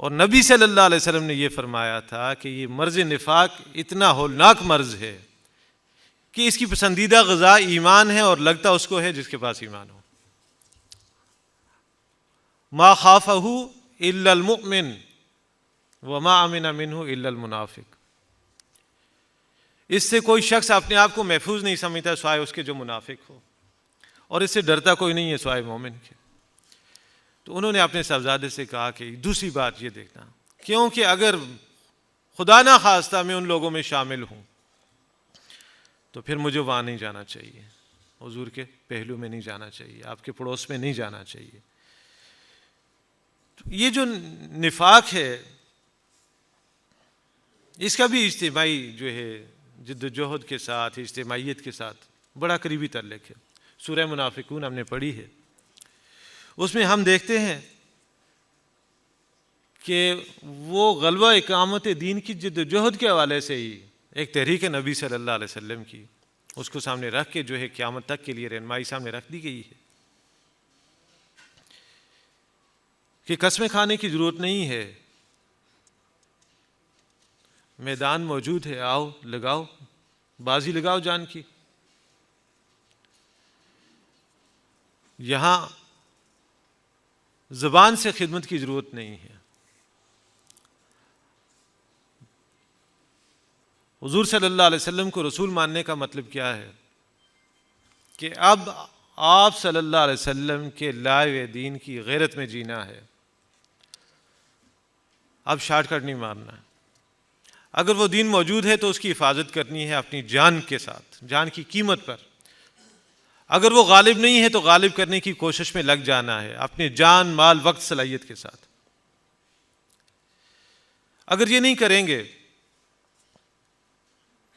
[SPEAKER 1] اور نبی صلی اللہ علیہ وسلم نے یہ فرمایا تھا کہ یہ مرض نفاق اتنا ہولناک مرض ہے کہ اس کی پسندیدہ غذا ایمان ہے، اور لگتا اس کو ہے جس کے پاس ایمان ہو۔ ما خافہ الا المؤمن وما امن منہ الا المنافق۔ اس سے کوئی شخص اپنے آپ کو محفوظ نہیں سمجھتا سوائے اس کے جو منافق ہو، اور اس سے ڈرتا کوئی نہیں ہے سوائے مومن کے۔ تو انہوں نے اپنے صاحبزادے سے کہا کہ دوسری بات یہ دیکھنا، کیونکہ اگر خدا نہ خواستہ میں ان لوگوں میں شامل ہوں تو پھر مجھے وہاں نہیں جانا چاہیے، حضور کے پہلو میں نہیں جانا چاہیے، آپ کے پڑوس میں نہیں جانا چاہیے۔ یہ جو نفاق ہے اس کا بھی اجتماعی جو ہے جد و جہد کے ساتھ، اجتماعیت کے ساتھ بڑا قریبی تعلق ہے۔ سورہ منافقون ہم نے پڑھی ہے، اس میں ہم دیکھتے ہیں کہ وہ غلبہ اقامت دین کی جد و جہد کے حوالے سے ہی ایک تحریک نبی صلی اللہ علیہ وسلم کی، اس کو سامنے رکھ کے جو ہے قیامت تک کے لیے رہنمائی سامنے رکھ دی گئی ہے کہ قسمیں کھانے کی ضرورت نہیں ہے، میدان موجود ہے، آؤ لگاؤ، بازی لگاؤ جان کی۔ یہاں زبان سے خدمت کی ضرورت نہیں ہے۔ حضور صلی اللہ علیہ وسلم کو رسول ماننے کا مطلب کیا ہے کہ اب آپ صلی اللہ علیہ وسلم کے لائے ہوئے دین کی غیرت میں جینا ہے، اب شارٹ کٹ نہیں مارنا ہے۔ اگر وہ دین موجود ہے تو اس کی حفاظت کرنی ہے اپنی جان کے ساتھ، جان کی قیمت پر۔ اگر وہ غالب نہیں ہے تو غالب کرنے کی کوشش میں لگ جانا ہے اپنے جان، مال، وقت، صلاحیت کے ساتھ۔ اگر یہ نہیں کریں گے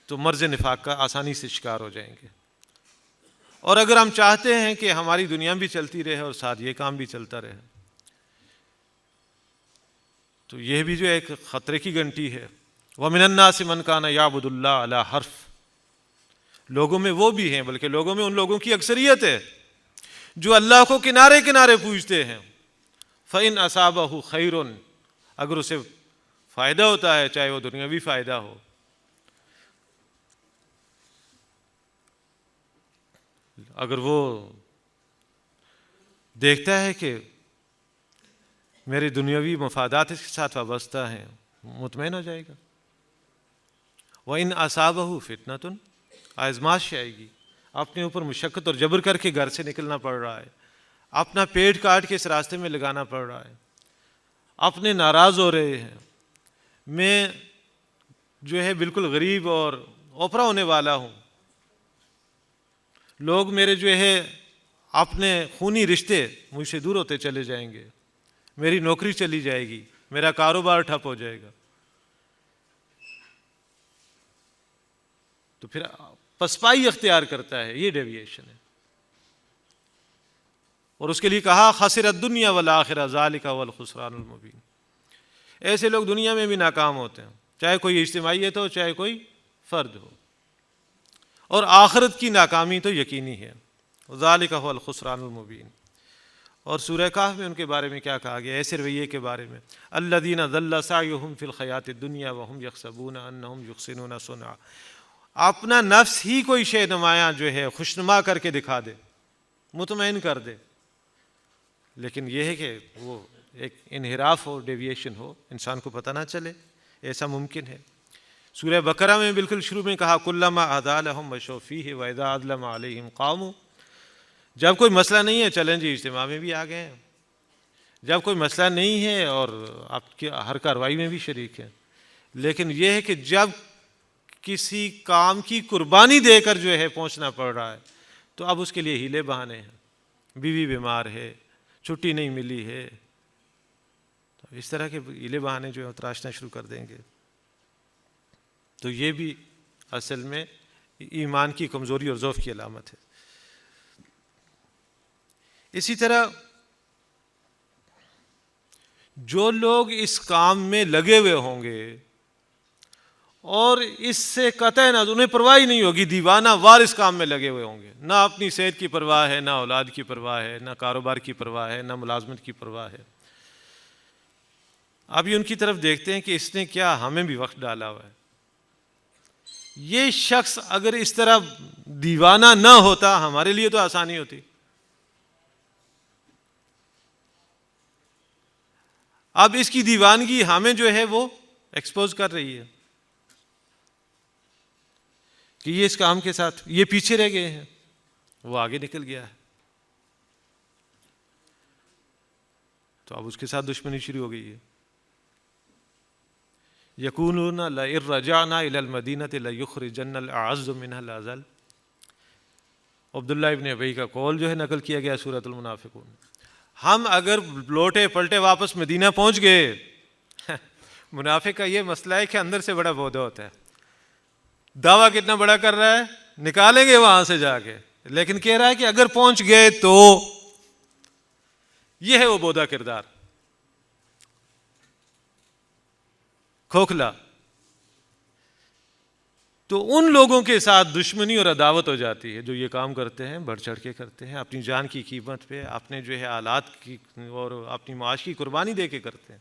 [SPEAKER 1] تو مرض نفاق کا آسانی سے شکار ہو جائیں گے۔ اور اگر ہم چاہتے ہیں کہ ہماری دنیا بھی چلتی رہے اور ساتھ یہ کام بھی چلتا رہے تو یہ بھی جو ایک خطرے کی گھنٹی ہے۔ وَمِنَ النَّاسِ مَنْ كَانَ يَعْبُدُ اللَّهَ عَلَى حَرْفٍ، لوگوں میں وہ بھی ہیں، بلکہ لوگوں میں ان لوگوں کی اکثریت ہے جو اللہ کو کنارے کنارے پوجتے ہیں۔ فَإِنْ أَصَابَهُ خَيْرٌ، اگر اسے فائدہ ہوتا ہے چاہے وہ دنیاوی فائدہ ہو، اگر وہ دیکھتا ہے کہ میرے دنیاوی مفادات اس کے ساتھ وابستہ ہیں، مطمئن ہو جائے گا۔ وَإِنْ أَصَابَهُ فِتْنَةٌ، آزمائش آئے گی، اپنے اوپر مشقت اور جبر کر کے گھر سے نکلنا پڑ رہا ہے، اپنا پیٹ کاٹ کے اس راستے میں لگانا پڑ رہا ہے، اپنے ناراض ہو رہے ہیں، میں جو ہے بالکل غریب اور اوپرا ہونے والا ہوں، لوگ میرے جو ہے اپنے خونی رشتے مجھ سے دور ہوتے چلے جائیں گے، میری نوکری چلی جائے گی، میرا کاروبار ٹھپ ہو جائے گا، تو پھر پسپائی اختیار کرتا ہے، یہ ڈیویشن ہے۔ اور اس کے لیے کہا خسر الدنیا والآخرہ ذالک هو الخسران المبین، ایسے لوگ دنیا میں بھی ناکام ہوتے ہیں چاہے کوئی اجتماعیت ہو چاہے کوئی فرد ہو، اور آخرت کی ناکامی تو یقینی ہے۔ ذالک هو الخسران المبین۔ اور سورہ کہف میں ان کے بارے میں کیا کہا گیا، ایسے رویے کے بارے میں، الذین ضل سعیہم فی الحیاۃ الدنیا وہم یحسبون انہم یحسنون صنعا۔ اپنا نفس ہی کوئی شے نمایاں جو ہے خوشنما کر کے دکھا دے، مطمئن کر دے، لیکن یہ ہے کہ وہ ایک انحراف ہو، ڈیویشن ہو، انسان کو پتہ نہ چلے، ایسا ممکن ہے۔ سورہ بقرہ میں بالکل شروع میں کہا کلما اہدیٰ لہم مشوا فیہ واذا اظلم علیہم قاموا۔ جب کوئی مسئلہ نہیں ہے چلیں جی اجتماع میں بھی آ گئے ہیں، جب کوئی مسئلہ نہیں ہے اور آپ کی ہر کارروائی میں بھی شریک ہے، لیکن یہ ہے کہ جب کسی کام کی قربانی دے کر جو ہے پہنچنا پڑ رہا ہے تو اب اس کے لیے ہیلے بہانے ہیں، بیوی بیمار ہے، چھٹی نہیں ملی ہے، تو اس طرح کے ہیلے بہانے جو ہے تراشنا شروع کر دیں گے۔ تو یہ بھی اصل میں ایمان کی کمزوری اور ضعف کی علامت ہے۔ اسی طرح جو لوگ اس کام میں لگے ہوئے ہوں گے اور اس سے قطع نہ انہیں پرواہ ہی نہیں ہوگی، دیوانہ وار اس کام میں لگے ہوئے ہوں گے، نہ اپنی صحت کی پرواہ ہے، نہ اولاد کی پرواہ ہے، نہ کاروبار کی پرواہ ہے، نہ ملازمت کی پرواہ ہے۔ ابھی ان کی طرف دیکھتے ہیں کہ اس نے کیا ہمیں بھی وقت ڈالا ہوا ہے۔ یہ شخص اگر اس طرح دیوانہ نہ ہوتا ہمارے لیے تو آسانی ہوتی۔ اب اس کی دیوانگی ہمیں جو ہے وہ ایکسپوز کر رہی ہے کہ یہ اس کام کے ساتھ یہ پیچھے رہ گئے ہیں، وہ آگے نکل گیا ہے، تو اب اس کے ساتھ دشمنی شروع ہو گئی ہے۔ یقولون لئن رجعنا الی المدینۃ لیخرجن الاعز منها الاذل۔ عبداللہ ابن ابی کا قول جو ہے نقل کیا گیا سورۃ المنافقون، ہم اگر لوٹے پلٹے واپس مدینہ پہنچ گئے، منافق کا یہ مسئلہ ہے کہ اندر سے بڑا بودھا ہوتا ہے، دعویٰ کتنا بڑا کر رہا ہے، نکالیں گے وہاں سے جا کے، لیکن کہہ رہا ہے کہ اگر پہنچ گئے تو یہ ہے وہ بودھا کردار، کھوکھلا۔ تو ان لوگوں کے ساتھ دشمنی اور عداوت ہو جاتی ہے جو یہ کام کرتے ہیں، بڑھ چڑھ کے کرتے ہیں، اپنی جان کی قیمت پہ، اپنے جو ہے آلات کی اور اپنی معاش کی قربانی دے کے کرتے ہیں،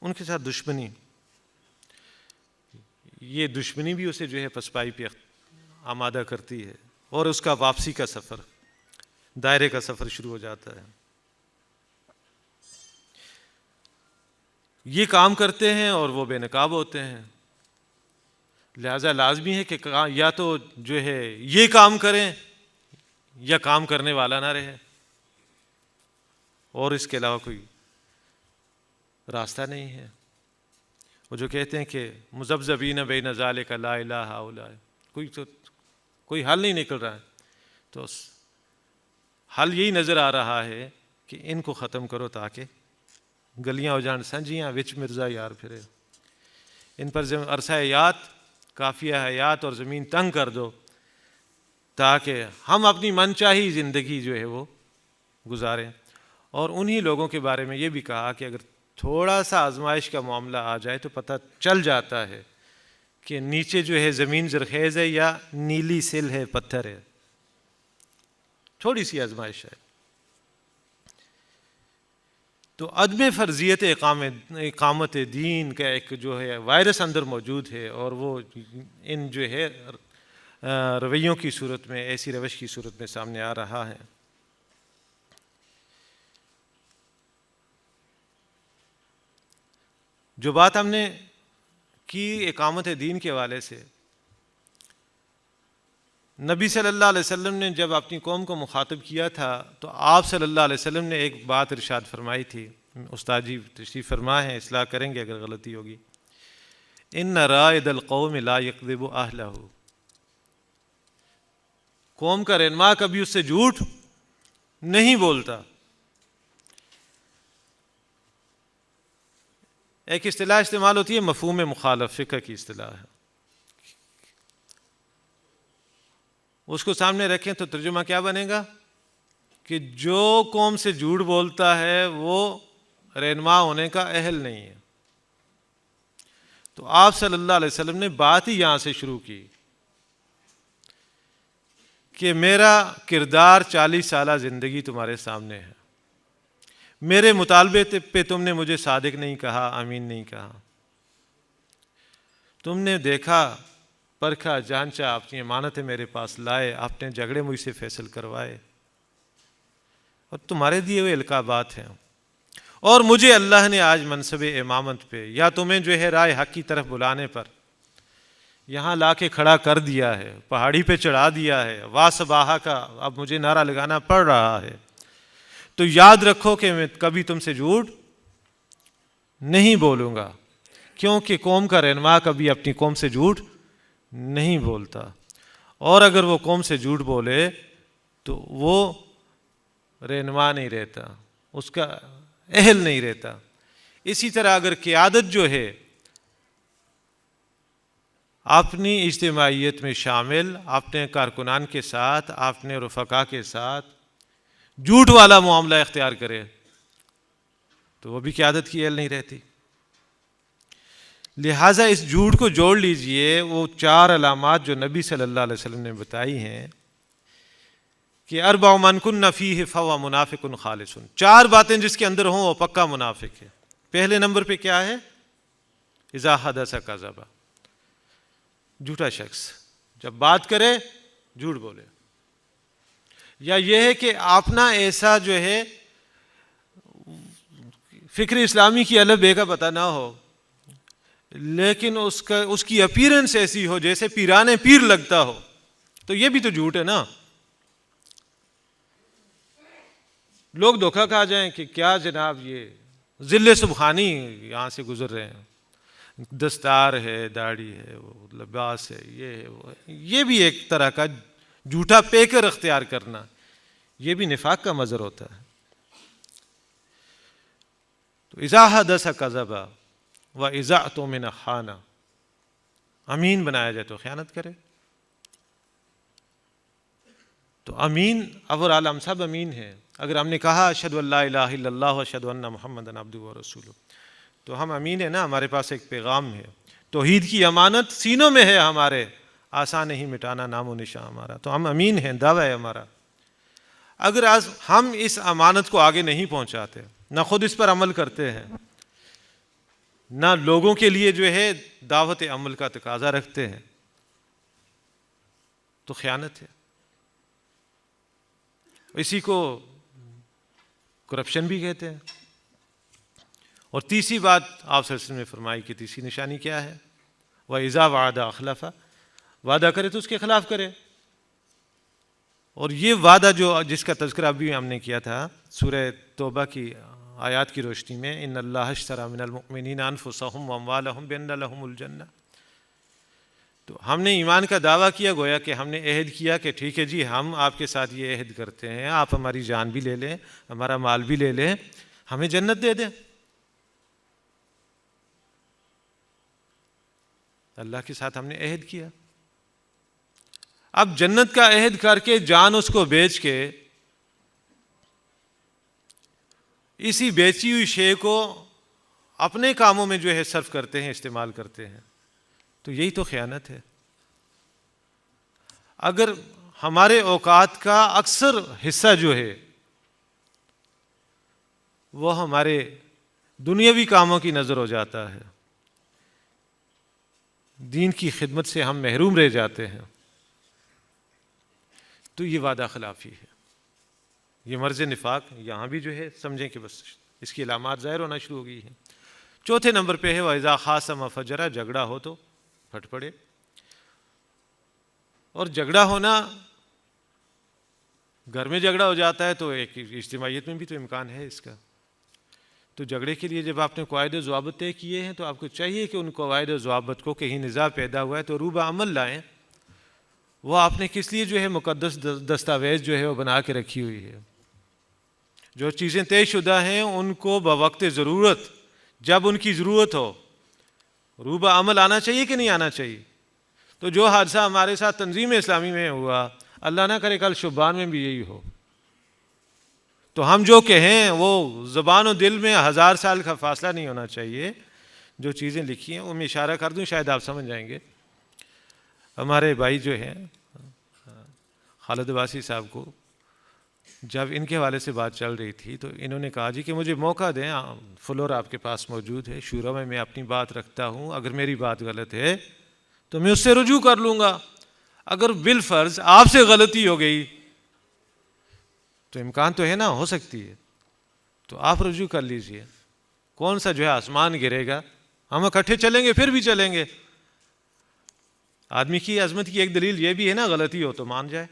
[SPEAKER 1] ان کے ساتھ دشمنی۔ یہ دشمنی بھی اسے جو ہے پسپائی پہ آمادہ کرتی ہے، اور اس کا واپسی کا سفر، دائرے کا سفر شروع ہو جاتا ہے۔ یہ کام کرتے ہیں اور وہ بے نقاب ہوتے ہیں، لہذا لازمی ہے کہ یا تو جو ہے یہ کام کریں یا کام کرنے والا نہ رہے، اور اس کے علاوہ کوئی راستہ نہیں ہے۔ وہ جو کہتے ہیں کہ مذبذبین بین ذالک لا الہ الا کوئی حل نہیں نکل رہا ہے، تو حل یہی نظر آ رہا ہے کہ ان کو ختم کرو تاکہ گلیاں ہو جان سنجیاں وچ مرزا یار پھرے، ان پر عرصہ حیات، کافیہ حیات اور زمین تنگ کر دو تاکہ ہم اپنی من چاہی زندگی جو ہے وہ گزاریں۔ اور انہی لوگوں کے بارے میں یہ بھی کہا کہ اگر تھوڑا سا آزمائش کا معاملہ آ جائے تو پتہ چل جاتا ہے کہ نیچے جو ہے زمین زرخیز ہے یا نیلی سل ہے، پتھر ہے، تھوڑی سی آزمائش ہے۔ تو عدم فرضیت اقامت دین کا ایک جو ہے وائرس اندر موجود ہے، اور وہ ان جو ہے رویوں کی صورت میں، ایسی روش کی صورت میں سامنے آ رہا ہے۔ جو بات ہم نے کی اقامت دین کے حوالے سے، نبی صلی اللہ علیہ وسلم نے جب اپنی قوم کو مخاطب کیا تھا تو آپ صلی اللہ علیہ وسلم نے ایک بات ارشاد فرمائی تھی، استاد جی تشریف فرما ہے، اصلاح کریں گے اگر غلطی ہوگی۔ ان رائد القوم لا یکذب اہلہ، قوم کا رہنما کبھی اس سے جھوٹ نہیں بولتا۔ ایک اصطلاح استعمال ہوتی ہے مفہوم مخالف، فقہ کی اصطلاح ہے، اس کو سامنے رکھیں تو ترجمہ کیا بنے گا کہ جو قوم سے جھوٹ بولتا ہے وہ رہنما ہونے کا اہل نہیں ہے۔ تو آپ صلی اللہ علیہ وسلم نے بات ہی یہاں سے شروع کی کہ میرا کردار 40 سالہ زندگی تمہارے سامنے ہے، میرے مطالبے پہ تم نے مجھے صادق نہیں کہا، امین نہیں کہا، تم نے دیکھا پرکھا جانچا، اپنی امانتیں میرے پاس لائے، اپنے جھگڑے مجھ سے فیصل کروائے، اور تمہارے دیے ہوئے القابات ہیں، اور مجھے اللہ نے آج منصب امامت پہ یا تمہیں جو ہے رائے حق کی طرف بلانے پر یہاں لا کے کھڑا کر دیا ہے، پہاڑی پہ چڑھا دیا ہے، واسباہا کا اب مجھے نعرہ لگانا پڑ رہا ہے، تو یاد رکھو کہ میں کبھی تم سے جھوٹ نہیں بولوں گا، کیونکہ قوم کا رہنما کبھی اپنی قوم سے جھوٹ نہیں بولتا، اور اگر وہ قوم سے جھوٹ بولے تو وہ رہنما نہیں رہتا، اس کا اہل نہیں رہتا۔ اسی طرح اگر قیادت جو ہے اپنی اجتماعیت میں شامل، اپنے کارکنان کے ساتھ، اپنے رفقا کے ساتھ جھوٹ والا معاملہ اختیار کرے تو وہ بھی قیادت کی اہل نہیں رہتی۔ لہٰذا اس جھوٹ کو جوڑ لیجئے، وہ 4 علامات جو نبی صلی اللہ علیہ وسلم نے بتائی ہیں کہ 4 من کن فیہ فہو منافق خالص، 4 باتیں جس کے اندر ہوں وہ پکا منافق ہے۔ پہلے نمبر پہ کیا ہے؟ اذا حدث کذب، جھوٹا شخص جب بات کرے جھوٹ بولے، یا یہ ہے کہ اپنا ایسا جو ہے فکر اسلامی کی الف بے کا پتہ نہ ہو، لیکن اس کی اپیرنس ایسی ہو جیسے پیرانے پیر لگتا ہو، تو یہ بھی تو جھوٹ ہے نا۔ لوگ دھوکا کھا جائیں کہ کیا جناب یہ ذل سبحانی یہاں سے گزر رہے ہیں، دستار ہے، داڑھی ہے، وہ لباس ہے، یہ ہے، وہ ہے، یہ بھی ایک طرح کا جھوٹا پیکر اختیار کرنا، یہ بھی نفاق کا مظہر ہوتا ہے۔ تو اذا حدث کذب واذا اؤتمن خان، امین بنایا جائے تو خیانت کرے۔ تو امین ابر عالم سب امین ہیں۔ اگر ہم نے کہا اشہد ان لا الہ الا اللہ واشہد ان محمدا عبدہ ورسولہ، تو ہم امین ہیں نا، ہمارے پاس ایک پیغام ہے، توحید کی امانت سینوں میں ہے ہمارے، آسان نہیں مٹانا نام و نشان ہمارا، تو ہم امین ہیں، دعویٰ ہے ہمارا۔ اگر آج ہم اس امانت کو آگے نہیں پہنچاتے، نہ خود اس پر عمل کرتے ہیں، نہ لوگوں کے لیے جو ہے دعوت عمل کا تقاضا رکھتے ہیں، تو خیانت ہے۔ اسی کو کرپشن بھی کہتے ہیں۔ اور تیسری بات آپ صلی اللہ علیہ وسلم نے فرمائی کہ تیسری نشانی کیا ہے؟ وَإِذَا وَعَدَ أَخْلَفَ، وعدہ کرے تو اس کے خلاف کرے۔ اور یہ وعدہ جس کا تذکرہ ابھی ہم نے کیا تھا سورہ توبہ کی آیات کی روشنی میں، ان اللہ اشتری من المؤمنین انفسهم واموالهم بان لهم الجنہ، تو ہم نے ایمان کا دعویٰ کیا، گویا کہ ہم نے عہد کیا کہ ٹھیک ہے جی، ہم آپ کے ساتھ یہ عہد کرتے ہیں، آپ ہماری جان بھی لے لیں، ہمارا مال بھی لے لیں، ہمیں جنت دے دیں۔ اللہ کے ساتھ ہم نے عہد کیا، اب جنت کا عہد کر کے جان اس کو بیچ کے اسی بیچی ہوئی شے کو اپنے کاموں میں جو ہے صرف کرتے ہیں، استعمال کرتے ہیں، تو یہی تو خیانت ہے۔ اگر ہمارے اوقات کا اکثر حصہ جو ہے وہ ہمارے دنیاوی کاموں کی نظر ہو جاتا ہے، دین کی خدمت سے ہم محروم رہ جاتے ہیں، تو یہ وعدہ خلافی ہے، یہ مرض نفاق۔ یہاں بھی جو ہے سمجھیں کہ بس اس کی علامات ظاہر ہونا شروع ہو گئی ہیں۔ چوتھے نمبر پہ ہے وَإِذَا خَاصَمَ فَجَرَ، جھگڑا ہو تو پھٹ پڑے۔ اور جھگڑا ہونا، گھر میں جھگڑا ہو جاتا ہے تو ایک اجتماعیت میں بھی تو امکان ہے اس کا، تو جھگڑے کے لیے جب آپ نے قواعد و ضوابط طے کیے ہیں تو آپ کو چاہیے کہ ان قواعد و ضوابط کو کہیں نزاع پیدا ہوا ہے تو روبہ عمل لائیں۔ وہ آپ نے کس لیے جو ہے مقدس دستاویز جو ہے وہ بنا کے رکھی ہوئی ہے، جو چیزیں طے شدہ ہیں ان کو بوقت ضرورت، جب ان کی ضرورت ہو، روبہ عمل آنا چاہیے کہ نہیں آنا چاہیے۔ تو جو حادثہ ہمارے ساتھ تنظیم اسلامی میں ہوا، اللہ نہ کرے کل شبان میں بھی یہی ہو، تو ہم جو کہیں وہ زبان و دل میں 1000 سال کا فاصلہ نہیں ہونا چاہیے، جو چیزیں لکھی ہیں وہ میں اشارہ کر دوں، شاید آپ سمجھ جائیں گے۔ ہمارے بھائی جو ہیں خالد عباسی صاحب کو جب ان کے حوالے سے بات چل رہی تھی تو انہوں نے کہا جی کہ مجھے موقع دیں، فلور آپ کے پاس موجود ہے، شورا میں اپنی بات رکھتا ہوں، اگر میری بات غلط ہے تو میں اس سے رجوع کر لوں گا، اگر بالفرض آپ سے غلطی ہو گئی تو امکان تو ہے نا، ہو سکتی ہے، تو آپ رجوع کر لیجئے، کون سا جو ہے آسمان گرے گا، ہم اکٹھے چلیں گے، پھر بھی چلیں گے۔ آدمی کی عظمت کی ایک دلیل یہ بھی ہے نا، غلطی ہو تو مان جائے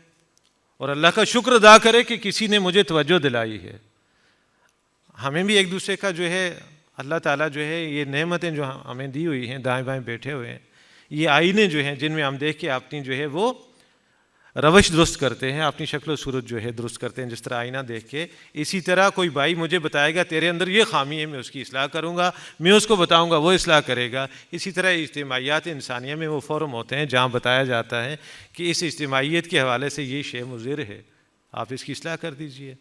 [SPEAKER 1] اور اللہ کا شکر ادا کرے کہ کسی نے مجھے توجہ دلائی ہے۔ ہمیں بھی ایک دوسرے کا جو ہے اللہ تعالیٰ جو ہے یہ نعمتیں جو ہمیں دی ہوئی ہیں، دائیں بائیں بیٹھے ہوئے ہیں، یہ آئینے جو ہیں جن میں ہم دیکھ کے اپنی جو ہے وہ روش درست کرتے ہیں، اپنی شکل و صورت جو ہے درست کرتے ہیں، جس طرح آئینہ دیکھ کے، اسی طرح کوئی بھائی مجھے بتائے گا تیرے اندر یہ خامی ہے، میں اس کی اصلاح کروں گا، میں اس کو بتاؤں گا، وہ اصلاح کرے گا۔ اسی طرح اجتماعیات انسانیہ میں وہ فورم ہوتے ہیں جہاں بتایا جاتا ہے کہ اس اجتماعیت کے حوالے سے یہ شے مضر ہے، آپ اس کی اصلاح کر دیجئے۔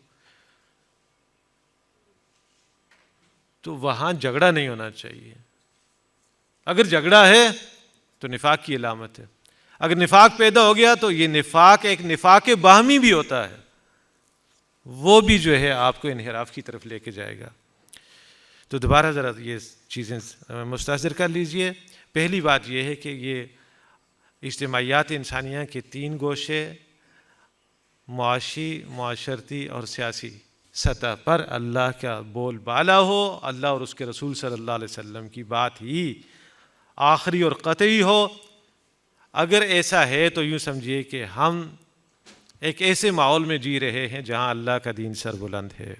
[SPEAKER 1] تو وہاں جھگڑا نہیں ہونا چاہیے، اگر جھگڑا ہے تو نفاق کی علامت ہے، اگر نفاق پیدا ہو گیا تو یہ نفاق ایک نفاق باہمی بھی ہوتا ہے، وہ بھی جو ہے آپ کو انحراف کی طرف لے کے جائے گا۔ تو دوبارہ ذرا یہ چیزیں مستحضر کر لیجئے۔ پہلی بات یہ ہے کہ یہ اجتماعیات انسانیہ کے 3 گوشے، معاشی، معاشرتی اور سیاسی سطح پر اللہ کا بول بالا ہو، اللہ اور اس کے رسول صلی اللہ علیہ وسلم کی بات ہی آخری اور قطعی ہو۔ اگر ایسا ہے تو یوں سمجھیے کہ ہم ایک ایسے ماحول میں جی رہے ہیں جہاں اللہ کا دین سربلند ہے،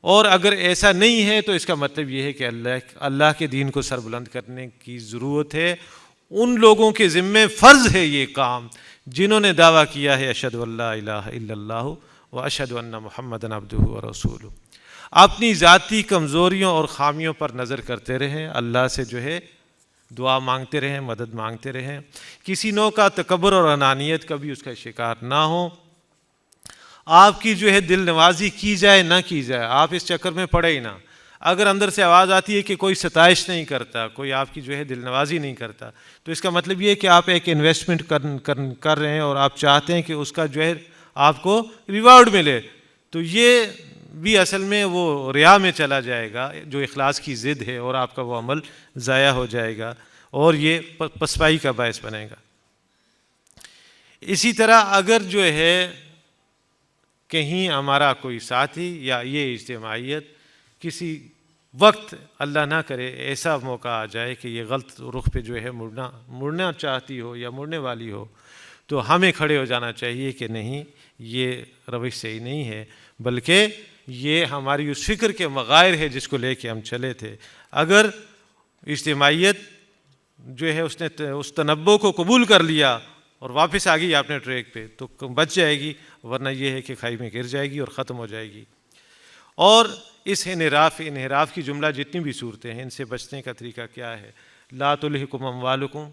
[SPEAKER 1] اور اگر ایسا نہیں ہے تو اس کا مطلب یہ ہے کہ اللہ کے دین کو سربلند کرنے کی ضرورت ہے۔ ان لوگوں کے ذمے فرض ہے یہ کام جنہوں نے دعویٰ کیا ہے اشہد ان لا الہ الا اللہ و اشہد ان محمدًا عبدہ و رسولہ۔ اپنی ذاتی کمزوریوں اور خامیوں پر نظر کرتے رہیں، اللہ سے جو ہے دعا مانگتے رہیں، مدد مانگتے رہیں، کسی نوع کا تکبر اور انانیت کبھی اس کا شکار نہ ہو۔ آپ کی جو ہے دل نوازی کی جائے نہ کی جائے، آپ اس چکر میں پڑے ہی نہ۔ اگر اندر سے آواز آتی ہے کہ کوئی ستائش نہیں کرتا، کوئی آپ کی جو ہے دل نوازی نہیں کرتا، تو اس کا مطلب یہ ہے کہ آپ ایک انویسٹمنٹ کر رہے ہیں اور آپ چاہتے ہیں کہ اس کا جو ہے آپ کو ریوارڈ ملے، تو یہ بھی اصل میں وہ ریا میں چلا جائے گا جو اخلاص کی ضد ہے، اور آپ کا وہ عمل ضائع ہو جائے گا اور یہ پسپائی کا باعث بنے گا۔ اسی طرح اگر جو ہے کہیں ہمارا کوئی ساتھی یا یہ اجتماعیت کسی وقت اللہ نہ کرے ایسا موقع آ جائے کہ یہ غلط رخ پہ جو ہے مڑنا چاہتی ہو یا مڑنے والی ہو، تو ہمیں کھڑے ہو جانا چاہیے کہ نہیں، یہ روش صحیح نہیں ہے، بلکہ یہ ہماری اس فکر کے مغائر ہے جس کو لے کے ہم چلے تھے۔ اگر اجتماعیت جو ہے اس نے اس تنبؤ کو قبول کر لیا اور واپس آ گئی اپنے ٹریک پہ تو بچ جائے گی، ورنہ یہ ہے کہ کھائی میں گر جائے گی اور ختم ہو جائے گی۔ اور اس انحراف کی جملہ جتنی بھی صورتیں ہیں، ان سے بچنے کا طریقہ کیا ہے؟ لا تلہکم اموالکم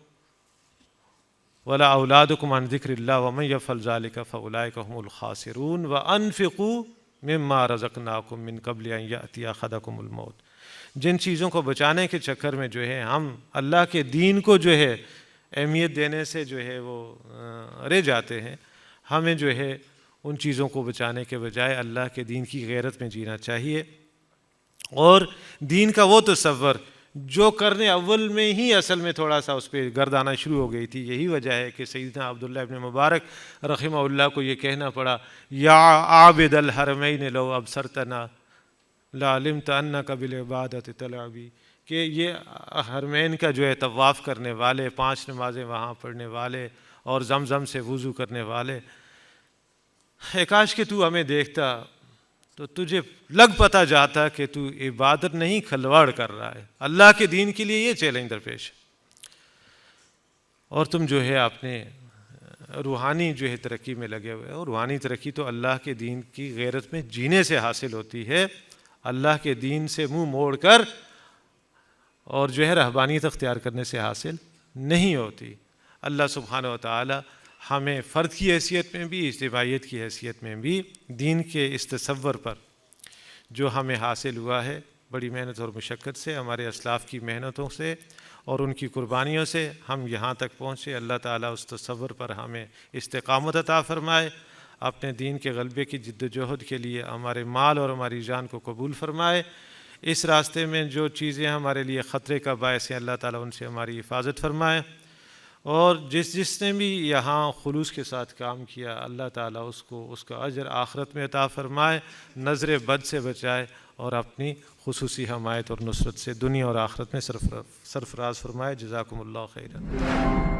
[SPEAKER 1] ولا اولادکم عن ذکر اللہ ومن یفعل ذلک فاولئک هم الخاسرون وانفقوا مما رزقناکم من قبل ان یأتی احدکم الموت۔ جن چیزوں کو بچانے کے چکر میں جو ہے ہم اللہ کے دین کو جو ہے اہمیت دینے سے جو ہے وہ رہ جاتے ہیں، ہمیں جو ہے ان چیزوں کو بچانے کے بجائے اللہ کے دین کی غیرت میں جینا چاہیے، اور دین کا وہ تصور جو کرنے اول میں ہی اصل میں تھوڑا سا اس پہ گرد آنا شروع ہو گئی تھی۔ یہی وجہ ہے کہ سیدنا عبداللہ ابن مبارک رحمہ اللہ کو یہ کہنا پڑا، یا عابد الحرمین لو ابصرتنا لعلمت انک بالعبادۃ تلعبی، کہ یہ حرمین کا جو ہے طواف کرنے والے، 5 نمازیں وہاں پڑھنے والے اور زمزم سے وضو کرنے والے، کاش کہ تو ہمیں دیکھتا تو تجھے لگ پتہ جاتا کہ تو عبادت نہیں کھلواڑ کر رہا ہے۔ اللہ کے دین کے لیے یہ چیلنج درپیش ہے، اور تم جو ہے اپنے روحانی جو ہے ترقی میں لگے ہوئے، اور روحانی ترقی تو اللہ کے دین کی غیرت میں جینے سے حاصل ہوتی ہے، اللہ کے دین سے منہ موڑ کر اور جو ہے رہبانیت اختیار کرنے سے حاصل نہیں ہوتی۔ اللہ سبحانہ و تعالی ہمیں فرد کی حیثیت میں بھی، اجتماعیت کی حیثیت میں بھی دین کے اس تصور پر جو ہمیں حاصل ہوا ہے بڑی محنت اور مشقت سے، ہمارے اسلاف کی محنتوں سے اور ان کی قربانیوں سے ہم یہاں تک پہنچے۔ اللہ تعالیٰ اس تصور پر ہمیں استقامت عطا فرمائے، اپنے دین کے غلبے کی جد و جہد کے لیے ہمارے مال اور ہماری جان کو قبول فرمائے۔ اس راستے میں جو چیزیں ہمارے لیے خطرے کا باعث ہیں، اللہ تعالیٰ ان سے ہماری حفاظت فرمائے، اور جس نے بھی یہاں خلوص کے ساتھ کام کیا، اللہ تعالیٰ اس کا اجر آخرت میں عطا فرمائے، نظر بد سے بچائے اور اپنی خصوصی حمایت اور نصرت سے دنیا اور آخرت میں سرفراز فرمائے۔ جزاکم اللہ خیرا۔